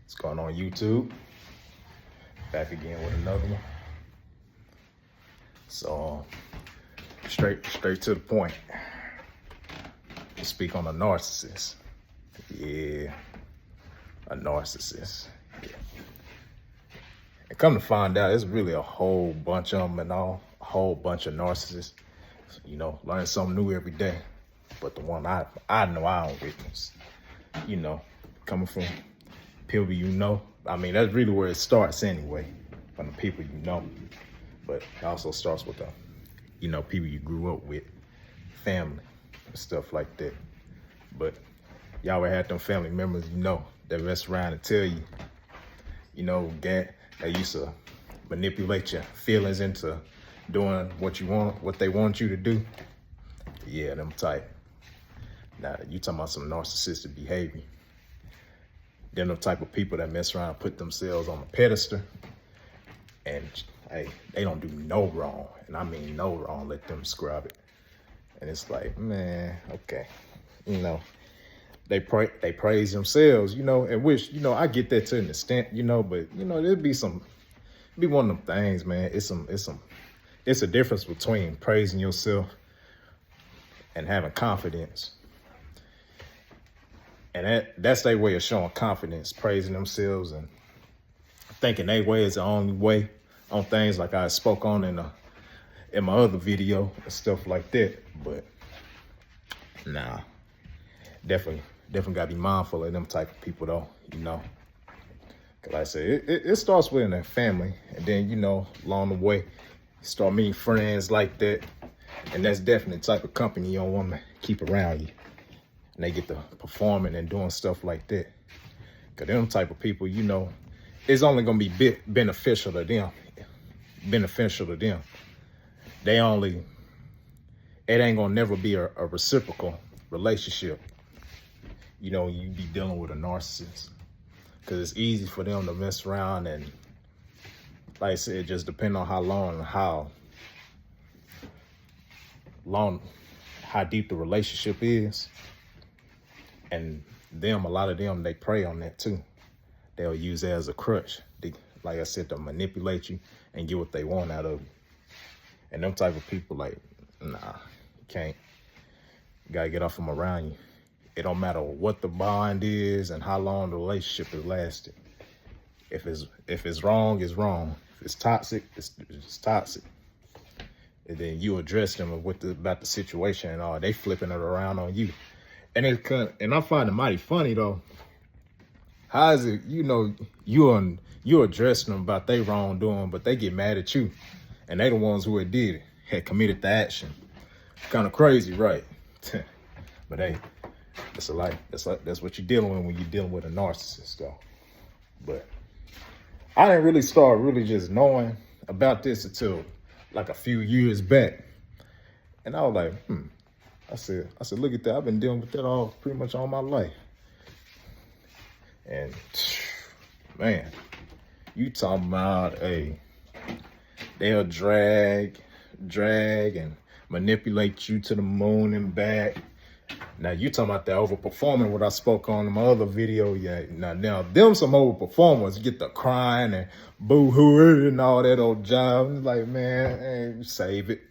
What's going on, YouTube? Back again with another one. So, straight to the point. We speak on a narcissist. Yeah, a narcissist. Yeah. And come to find out, it's really a whole bunch of them and all, a whole bunch of narcissists. You know, learn something new every day. But the one I know I don't witness, you know, coming from people you know. I mean, that's really where it starts anyway, from the people you know. But it also starts with the, you know, people you grew up with, family, and stuff like that. But y'all ever had them family members, you know, that mess around and tell you, you know, they used to manipulate your feelings into doing what you want, what they want you to do. Yeah, them type. Now, you talking about some narcissistic behavior. Them the type of people that mess around and put themselves on a pedestal. And, hey, they don't do no wrong. And I mean no wrong, let them scrub it. And it's like, man, okay. You know, they praise themselves, you know, and which, you know, I get that to an extent, you know, but, you know, there'd be one of them things, man. It's a difference between praising yourself and having confidence. And that's their way of showing confidence, praising themselves and thinking their way is the only way on things like I spoke on in my other video and stuff like that. But nah, definitely gotta be mindful of them type of people though, you know. Cause like I say, it starts within their family, and then, you know, along the way, you start meeting friends like that. And that's definitely the type of company you don't want to keep around you. And they get to performing and doing stuff like that. Cause them type of people, you know, it's only gonna be beneficial to them. It ain't gonna never be a reciprocal relationship. You know, you be dealing with a narcissist. Cause it's easy for them to mess around and, like I said, it just depends on how long and how deep the relationship is. And a lot of them, they prey on that too. They'll use it as a crutch, like I said, to manipulate you and get what they want out of you. And them type of people, like, nah, you can't. You gotta get off them around you. It don't matter what the bond is and how long the relationship has lasted. If it's wrong, it's wrong. If it's toxic, it's toxic. And then you address them about the situation and all. They flipping it around on you. And I find it mighty funny though. How is it, you know, you addressing them about their wrongdoing, but they get mad at you, and they the ones who had committed the action. Kind of crazy, right? But hey, that's a life. That's what you're dealing with when you're dealing with a narcissist, though. But I didn't really start just knowing about this until like a few years back, and I was like, I said, look at that. I've been dealing with that pretty much all my life. And man, you talking about they'll drag and manipulate you to the moon and back. Now you talking about that overperforming, what I spoke on in my other video. Yeah, now them some overperformers, you get the crying and boo-hoo and all that old jive. Like, man, save it.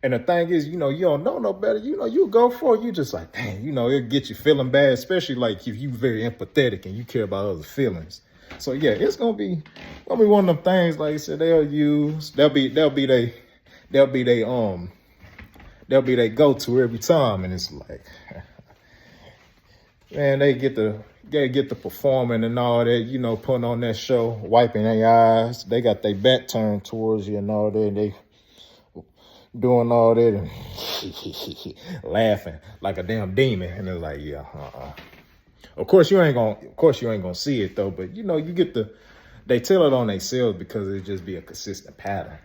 And the thing is, you know, you don't know no better. You know, you go for it. You just like, dang, you know, it'll get you feeling bad, especially like if you very empathetic and you care about other feelings. So yeah, it's gonna be one of them things. Like I said, they'll be they go-to every time, and it's like, man, they get the performing and all that, you know, putting on that show, wiping their eyes. They got their back turned towards you and all that. And they doing all that and laughing like a damn demon, and they're like, yeah, Of course you ain't gonna see it though, but you know, they tell it on themselves because it just be a consistent pattern.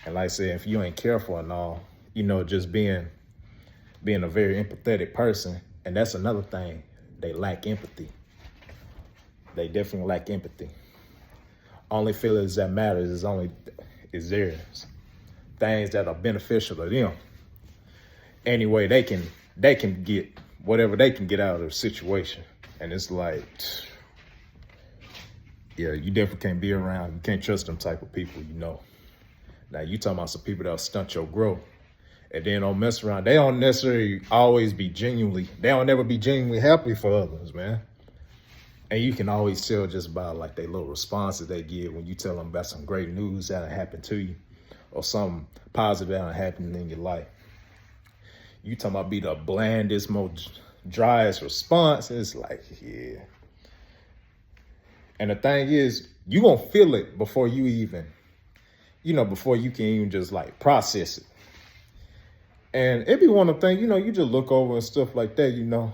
And like I said, if you ain't careful and all, you know, just being a very empathetic person, and that's another thing, they lack empathy. They definitely lack empathy. Only feelings that matters is theirs. Things that are beneficial to them. Anyway, they can get whatever they can get out of the situation. And it's like, Yeah, you definitely can't be around. You can't trust them type of people, you know. Now, you talking about some people that'll stunt your growth and then don't mess around. They don't necessarily always be they don't never be genuinely happy for others, man. And you can always tell just by like they little responses they give when you tell them about some great news that happened to you or something positive that happened in your life. You talking about be the blandest, most driest response. It's like, yeah. And the thing is, you gonna feel it before you even, before you can even just like process it. And it be one of the things, you just look over and stuff like that,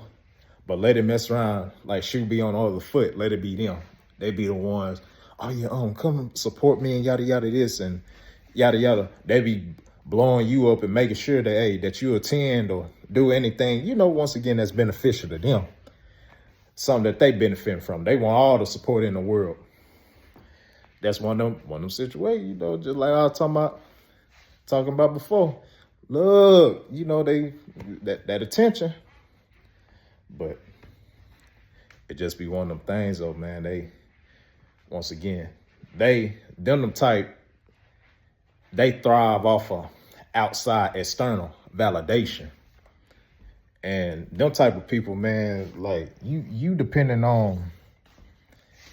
but let it mess around, like shoe be on the other foot. Let it be them. They be the ones, oh yeah, come support me and yada, yada this and yada, yada. They be blowing you up and making sure that, hey, that you attend or do anything, once again, that's beneficial to them. Something that they benefit from. They want all the support in the world. That's one of them situations, just like I was talking about before. Look, they that attention. But it just be one of them things though, man. They, once again, them type, they thrive off of outside external validation. And them type of people, man, like you depending on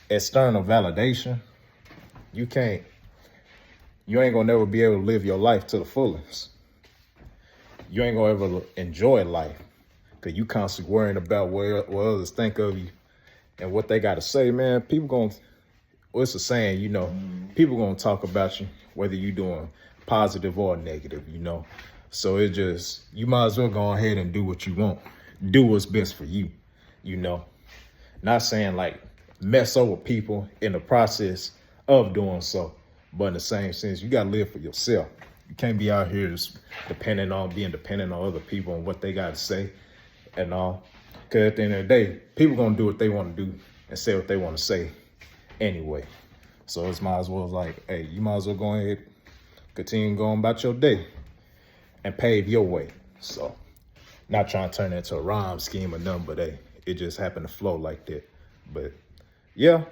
external validation, you ain't gonna never be able to live your life to the fullest. You ain't gonna ever enjoy life because you constantly worrying about what others think of you and what they got to say, man. It's a saying, people gonna talk about you, whether you doing positive or negative, So you might as well go ahead and do what you want. Do what's best for you, Not saying like mess over people in the process of doing so, but in the same sense, you gotta live for yourself. You can't be out here just being dependent on other people and what they got to say and all. Because at the end of the day, people going to do what they want to do and say what they want to say anyway. So it's might as well like, hey, you might as well go ahead, continue going about your day and pave your way. So not trying to turn it into a rhyme scheme or nothing, but hey, it just happened to flow like that. But yeah.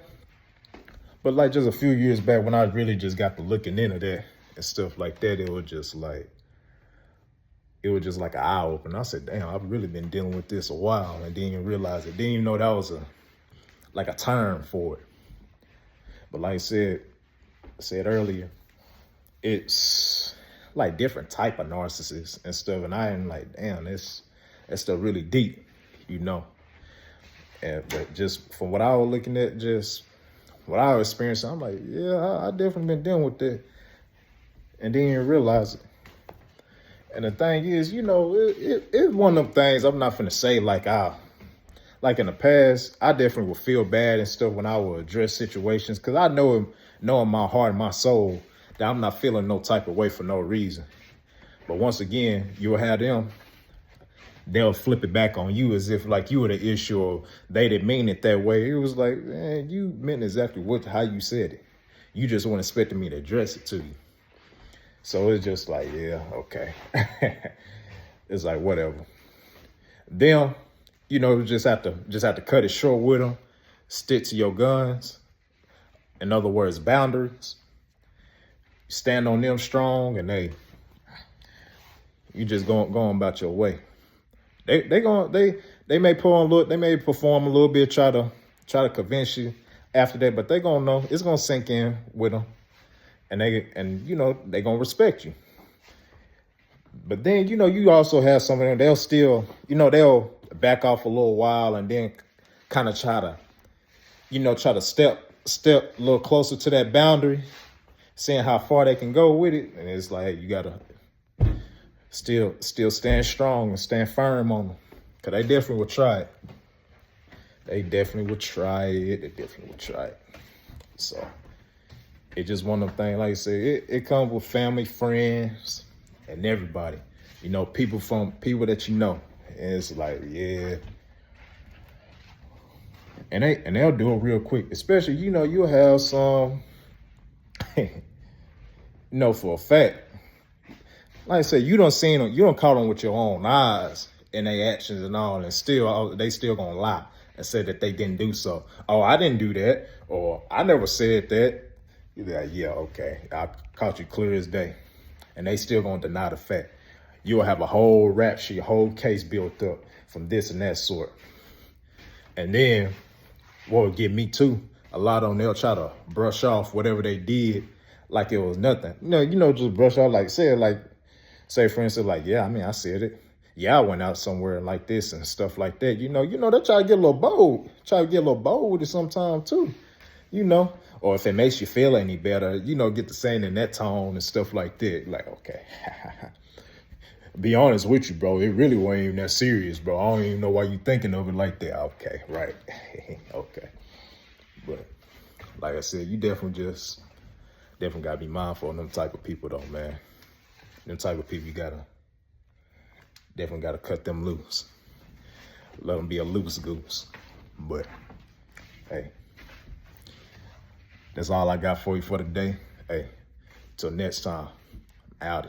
But like just a few years back when I really just got to looking into that and stuff like that, it was just like an eye opener. I said, damn, I've really been dealing with this a while and didn't even realize it. Didn't even know that was a term for it. But like I said earlier, it's like different type of narcissists and stuff. And I am like, damn, that's stuff really deep, And but just from what I was looking at, just what I was experiencing, I'm like, yeah, I definitely been dealing with that. And didn't even realize it. And the thing is, it's one of them things I'm not finna say like in the past, I definitely would feel bad and stuff when I would address situations because I know in my heart and my soul that I'm not feeling no type of way for no reason. But once again, you'll have them, they'll flip it back on you as if like you were the issue or they didn't mean it that way. It was like, man, you meant exactly how you said it. You just weren't expecting me to address it to you. So it's just like, yeah, okay. It's like, whatever. Them, just have to cut it short with them, stick to your guns. In other words, boundaries. Stand on them strong and you just going about your way. They may perform a little bit, try to convince you after that, but they gonna know it's gonna sink in with them. And they gonna respect you. But then, you also have something, they'll still, they'll back off a little while and then kind of try to step a little closer to that boundary, seeing how far they can go with it. And it's like, you gotta still stand strong and stand firm on them. Cause they definitely would try it. They definitely would try it. So it's just one of them things, like I said, it comes with family, friends, and everybody. People that And it's like, yeah. And they'll do it real quick. Especially, you'll have some, for a fact. Like I said, you don't caught them with your own eyes and their actions and all, and they still gonna lie. and say that they didn't do so. Oh, I didn't do that, or I never said that. You're like, yeah, okay, I caught you clear as day. And they still gonna deny the fact. You'll have a whole rap sheet, a whole case built up from this and that sort. And then what would get me too, a lot of them, they'll try to brush off whatever they did like it was nothing. Just brush off, like say for instance, like, yeah, I mean, I said it. Yeah, I went out somewhere like this and stuff like that. They try to get a little bold. Try to get a little bold with it sometimes too. Or if it makes you feel any better, get to saying in that tone and stuff like that. Like, okay. Be honest with you, bro. It really wasn't even that serious, bro. I don't even know why you thinking of it like that. Okay, right. Okay. But like I said, you definitely gotta be mindful of them type of people though, man. Them type of people, you definitely gotta cut them loose. Let them be a loose goose. But hey, that's all I got for you for today. Hey, till next time, I'm out.